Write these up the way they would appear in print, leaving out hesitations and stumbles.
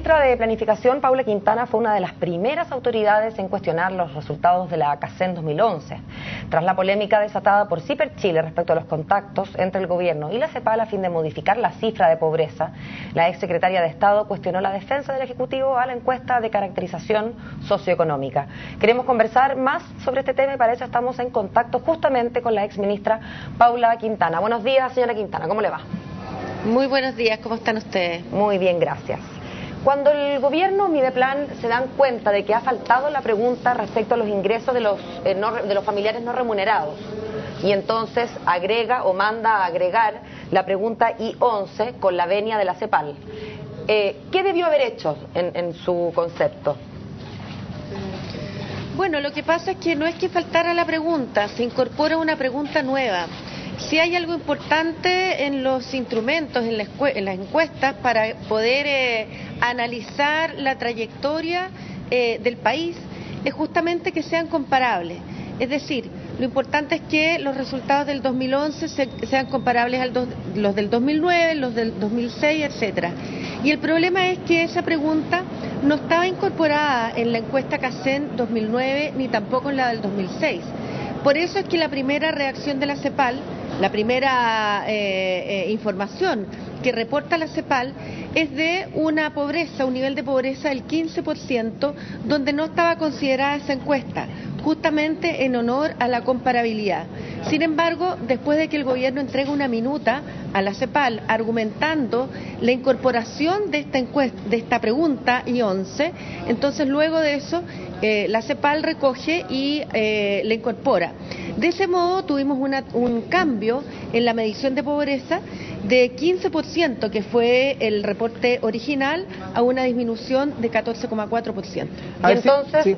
ministra de Planificación, Paula Quintana, fue una de las primeras autoridades en cuestionar los resultados de la CACEN 2011. Tras la polémica desatada por CIPER Chile respecto a los contactos entre el gobierno y la CEPAL a fin de modificar la cifra de pobreza, la exsecretaria de Estado cuestionó la defensa del Ejecutivo a la encuesta de caracterización socioeconómica. Queremos conversar más sobre este tema y para eso estamos en contacto justamente con la exministra Paula Quintana. Buenos días, señora Quintana, ¿cómo le va? Muy buenos días, ¿cómo están ustedes? Muy bien, gracias. Cuando el gobierno Mideplan se dan cuenta de que ha faltado la pregunta respecto a los ingresos de los familiares no remunerados y entonces agrega o manda a agregar la pregunta I-11 con la venia de la CEPAL, ¿qué debió haber hecho en su concepto? Bueno, lo que pasa es que no es que faltara la pregunta, se incorpora una pregunta nueva. Si hay algo importante en los instrumentos, en las encuestas, para poder analizar la trayectoria del país, es justamente que sean comparables. Es decir, lo importante es que los resultados del 2011 sean comparables a los del 2009, los del 2006, etcétera. Y el problema es que esa pregunta no estaba incorporada en la encuesta CACEN 2009 ni tampoco en la del 2006. Por eso es que la primera reacción de la CEPAL, la primera información que reporta la CEPAL es de una pobreza, un nivel de pobreza del 15%, donde no estaba considerada esa encuesta, justamente en honor a la comparabilidad. Sin embargo, después de que el gobierno entrega una minuta a la CEPAL argumentando la incorporación de esta encuesta, de esta pregunta I-11, entonces luego de eso la CEPAL recoge y la incorpora. De ese modo tuvimos un cambio en la medición de pobreza de 15%, que fue el reporte original, a una disminución de 14,4%. Y entonces,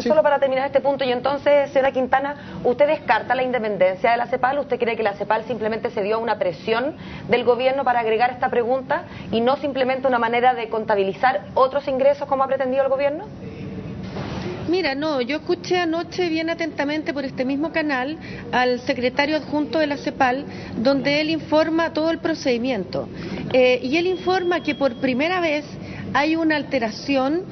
solo para terminar este punto, y entonces, señora Quintana, ¿usted descarta la independencia de la CEPAL? ¿Usted cree que la CEPAL simplemente se dio a una presión del gobierno para agregar esta pregunta y no simplemente una manera de contabilizar otros ingresos como ha pretendido el gobierno? Mira, no, yo escuché anoche bien atentamente por este mismo canal al secretario adjunto de la CEPAL, donde él informa todo el procedimiento. Y él informa que por primera vez hay una alteración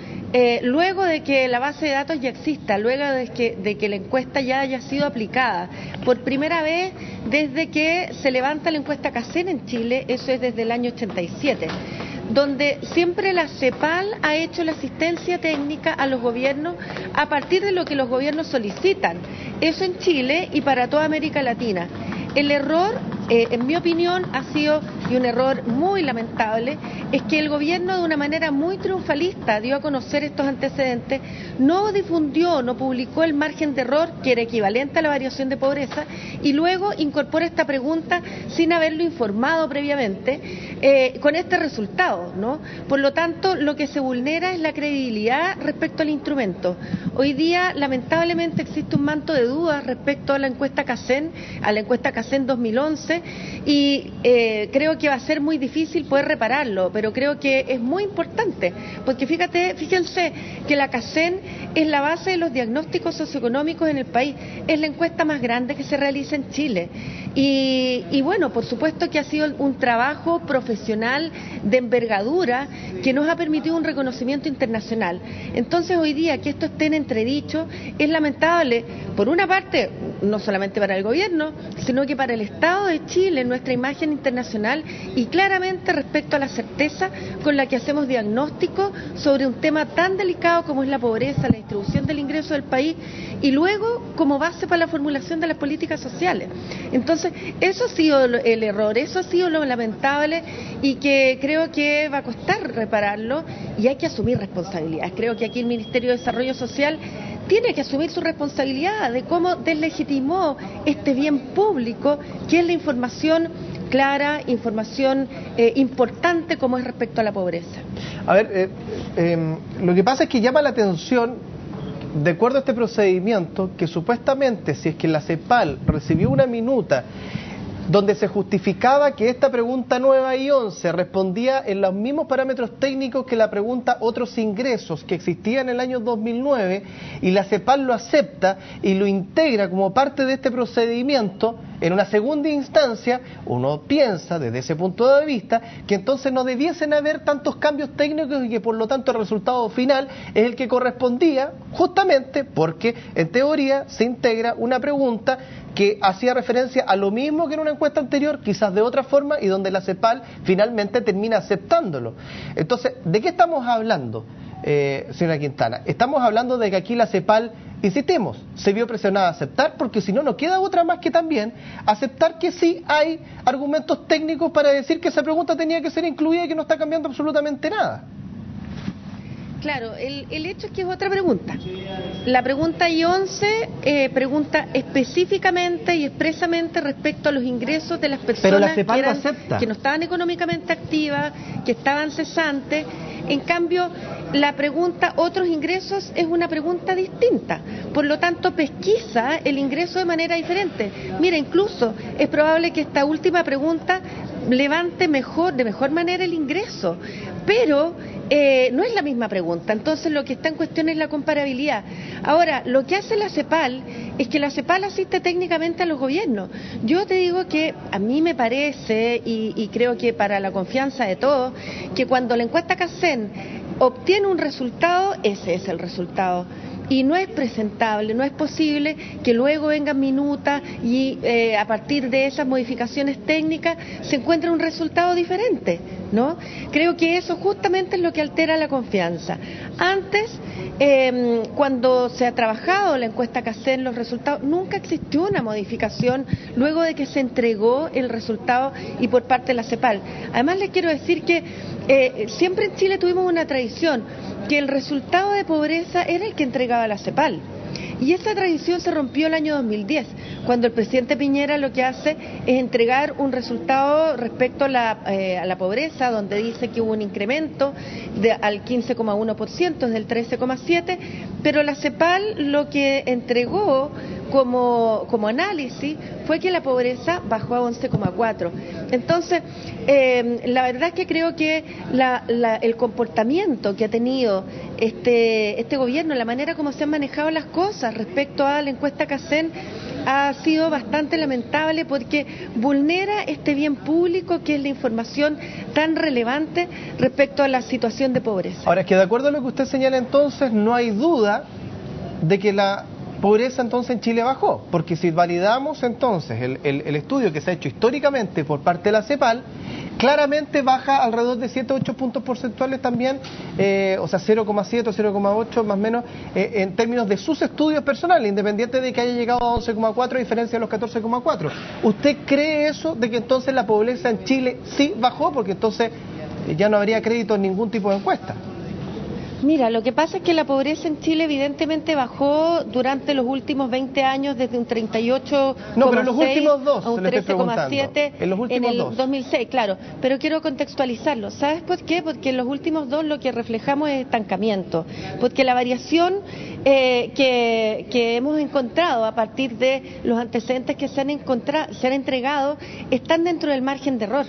luego de que la base de datos ya exista, luego de que la encuesta ya haya sido aplicada. Por primera vez desde que se levanta la encuesta CACEN en Chile, eso es desde el año 87. Donde siempre la CEPAL ha hecho la asistencia técnica a los gobiernos a partir de lo que los gobiernos solicitan. Eso en Chile y para toda América Latina. El error, en mi opinión, ha sido, y un error muy lamentable, es que el gobierno de una manera muy triunfalista dio a conocer estos antecedentes, no difundió, no publicó el margen de error, que era equivalente a la variación de pobreza, y luego incorpora esta pregunta sin haberlo informado previamente, con este resultado, ¿no? Por lo tanto, lo que se vulnera es la credibilidad respecto al instrumento. Hoy día, lamentablemente, existe un manto de dudas respecto a la encuesta CACEN, en 2011 y creo que va a ser muy difícil poder repararlo, pero creo que es muy importante, porque fíjense que la CACEN es la base de los diagnósticos socioeconómicos en el país, es la encuesta más grande que se realiza en Chile y bueno, por supuesto que ha sido un trabajo profesional de envergadura que nos ha permitido un reconocimiento internacional. Entonces hoy día que esto esté en entredicho es lamentable, por una parte, no solamente para el gobierno, sino que para el Estado de Chile, nuestra imagen internacional y claramente respecto a la certeza con la que hacemos diagnóstico sobre un tema tan delicado como es la pobreza, la distribución del ingreso del país y luego como base para la formulación de las políticas sociales. Entonces, eso ha sido el error, eso ha sido lo lamentable y que creo que va a costar repararlo y hay que asumir responsabilidades. Creo que aquí el Ministerio de Desarrollo Social tiene que asumir su responsabilidad de cómo deslegitimó este bien público que es la información clara, información importante como es respecto a la pobreza. A ver, lo que pasa es que llama la atención, de acuerdo a este procedimiento, que supuestamente si es que la CEPAL recibió una minuta donde se justificaba que esta pregunta nueva y 11 respondía en los mismos parámetros técnicos que la pregunta otros ingresos que existía en el año 2009, y la CEPAL lo acepta y lo integra como parte de este procedimiento. En una segunda instancia, uno piensa desde ese punto de vista que entonces no debiesen haber tantos cambios técnicos y que por lo tanto el resultado final es el que correspondía, justamente porque en teoría se integra una pregunta que hacía referencia a lo mismo que en una encuesta anterior, quizás de otra forma, y donde la CEPAL finalmente termina aceptándolo. Entonces, ¿de qué estamos hablando, señora Quintana? Estamos hablando de que aquí la CEPAL, insistimos, se vio presionada a aceptar, porque si no, no queda otra más que también aceptar que sí hay argumentos técnicos para decir que esa pregunta tenía que ser incluida y que no está cambiando absolutamente nada. Claro, el hecho es que es otra pregunta. La pregunta I-11 pregunta específicamente y expresamente respecto a los ingresos de las personas que no estaban económicamente activas, que estaban cesantes. En cambio, la pregunta otros ingresos es una pregunta distinta, por lo tanto pesquisa el ingreso de manera diferente. Mira, incluso es probable que esta última pregunta levante de mejor manera el ingreso, pero no es la misma pregunta. Entonces lo que está en cuestión es la comparabilidad. Ahora, lo que hace la CEPAL es que la CEPAL asiste técnicamente a los gobiernos. Yo te digo que a mí me parece, y creo que para la confianza de todos, que cuando la encuesta CACEN obtiene un resultado, ese es el resultado. Y no es presentable, no es posible que luego vengan minutas y a partir de esas modificaciones técnicas se encuentre un resultado diferente, ¿no? Creo que eso justamente es lo que altera la confianza. Antes, cuando se ha trabajado la encuesta CACEN, los resultados, nunca existió una modificación luego de que se entregó el resultado y por parte de la CEPAL. Además, les quiero decir que siempre en Chile tuvimos una tradición, que el resultado de pobreza era el que entregaba la CEPAL. Y esa tradición se rompió el año 2010, cuando el presidente Piñera lo que hace es entregar un resultado respecto a la pobreza, donde dice que hubo un incremento al 15,1%, es del 13,7%, pero la CEPAL lo que entregó como análisis fue que la pobreza bajó a 11,4%. Entonces, la verdad es que creo que el comportamiento que ha tenido este gobierno, la manera como se han manejado las cosas respecto a la encuesta CACEN, ha sido bastante lamentable porque vulnera este bien público que es la información tan relevante respecto a la situación de pobreza. Ahora, es que de acuerdo a lo que usted señala entonces, no hay duda de que la pobreza entonces en Chile bajó, porque si validamos entonces el estudio que se ha hecho históricamente por parte de la CEPAL, claramente baja alrededor de 7 o 8 puntos porcentuales también, o sea 0,7 o 0,8 más o menos, en términos de sus estudios personales, independiente de que haya llegado a 11,4 a diferencia de los 14,4. ¿Usted cree eso, de que entonces la pobreza en Chile sí bajó? Porque entonces ya no habría crédito en ningún tipo de encuesta. Mira, lo que pasa es que la pobreza en Chile evidentemente bajó durante los últimos 20 años desde un 38,6 no, pero en los últimos dos, a un 13,7 en el dos. 2006, claro. Pero quiero contextualizarlo. ¿Sabes por qué? Porque en los últimos dos lo que reflejamos es estancamiento. Porque la variación que hemos encontrado a partir de los antecedentes que se han entregado están dentro del margen de error.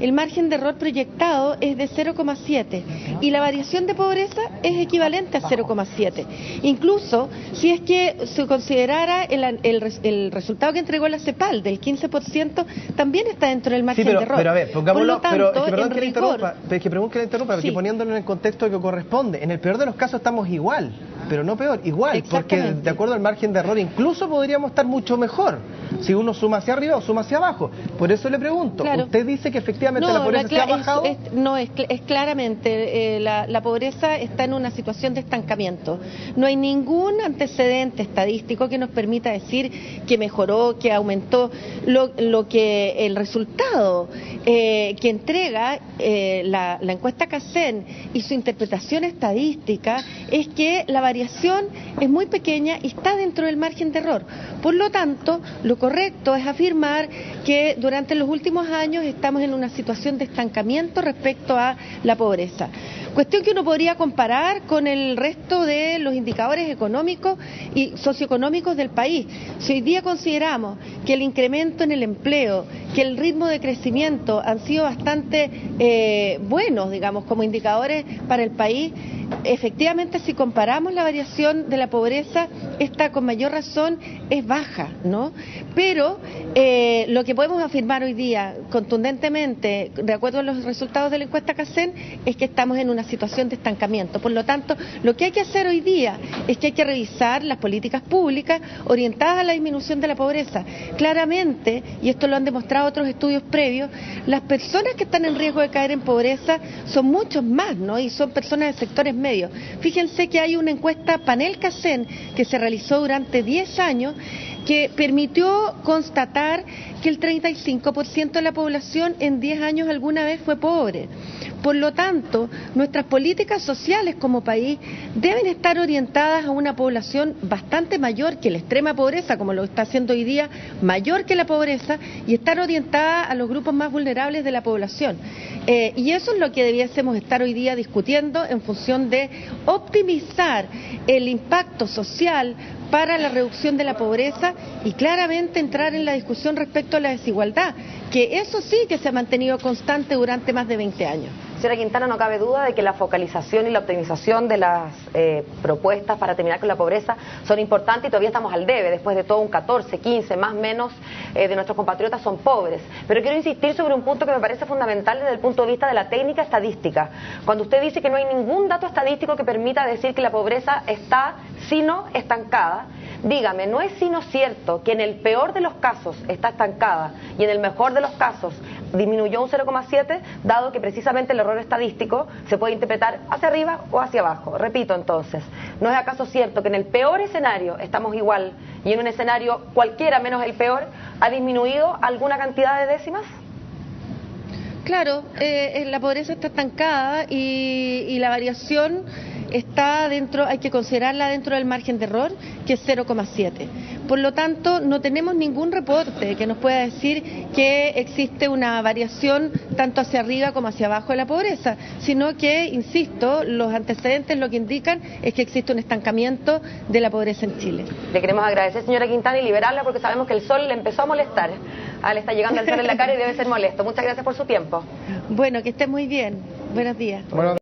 El margen de error proyectado es de 0,7 y la variación de pobreza es equivalente a 0,7. Incluso si es que se considerara el resultado que entregó la CEPAL del 15%, también está dentro del margen de error. Pero a ver, pongámoslo, perdón que le interrumpa, porque sí, poniéndolo en el contexto que corresponde, en el peor de los casos estamos igual, pero no peor, igual, porque de acuerdo al margen de error incluso podríamos estar mucho mejor si uno suma hacia arriba o suma hacia abajo. Por eso le pregunto, claro. Usted dice que efectivamente la pobreza se ha bajado. Es claramente, la pobreza está en una situación de estancamiento. No hay ningún antecedente estadístico que nos permita decir que mejoró, que aumentó. Lo que el resultado que entrega la encuesta CACEN y su interpretación estadística es que la variación es muy pequeña y está dentro del margen de error. Por lo tanto, lo correcto es afirmar que durante los últimos años estamos en una situación de estancamiento respecto a la pobreza. Cuestión que uno podría comparar con el resto de los indicadores económicos y socioeconómicos del país. Si hoy día consideramos que el incremento en el empleo que el ritmo de crecimiento han sido bastante buenos, digamos, como indicadores para el país. Efectivamente, si comparamos la variación de la pobreza, esta con mayor razón es baja, ¿no? Pero lo que podemos afirmar hoy día contundentemente, de acuerdo a los resultados de la encuesta CACEN, es que estamos en una situación de estancamiento. Por lo tanto, lo que hay que hacer hoy día es que hay que revisar las políticas públicas orientadas a la disminución de la pobreza. Claramente, y esto lo han demostrado otros estudios previos, las personas que están en riesgo de caer en pobreza son muchos más, ¿no? Y son personas de sectores medios. Fíjense que hay una encuesta panel CACEN que se realizó durante 10 años que permitió constatar que el 35% de la población en 10 años alguna vez fue pobre. Por lo tanto, nuestras políticas sociales como país deben estar orientadas a una población bastante mayor que la extrema pobreza, como lo está haciendo hoy día, mayor que la pobreza, y estar orientada a los grupos más vulnerables de la población. Y eso es lo que debiésemos estar hoy día discutiendo en función de optimizar el impacto social para la reducción de la pobreza y claramente entrar en la discusión respecto a la desigualdad, que eso sí que se ha mantenido constante durante más de 20 años. Señora Quintana, no cabe duda de que la focalización y la optimización de las propuestas para terminar con la pobreza son importantes y todavía estamos al debe. Después de todo, un 14, 15, más o menos de nuestros compatriotas son pobres. Pero quiero insistir sobre un punto que me parece fundamental desde el punto de vista de la técnica estadística. Cuando usted dice que no hay ningún dato estadístico que permita decir que la pobreza está, sino estancada, dígame, ¿no es sino cierto que en el peor de los casos está estancada y en el mejor de los casos disminuyó un 0,7, dado que precisamente el error estadístico se puede interpretar hacia arriba o hacia abajo? Repito entonces, ¿no es acaso cierto que en el peor escenario estamos igual y en un escenario cualquiera menos el peor ha disminuido alguna cantidad de décimas? Claro, la pobreza está estancada y la variación está dentro, hay que considerarla dentro del margen de error, que es 0,7. Por lo tanto, no tenemos ningún reporte que nos pueda decir que existe una variación tanto hacia arriba como hacia abajo de la pobreza, sino que, insisto, los antecedentes lo que indican es que existe un estancamiento de la pobreza en Chile. Le queremos agradecer, señora Quintana, y liberarla porque sabemos que el sol le empezó a molestar. Le está llegando el sol en la cara y debe ser molesto. Muchas gracias por su tiempo. Bueno, que esté muy bien. Buenos días. Bueno.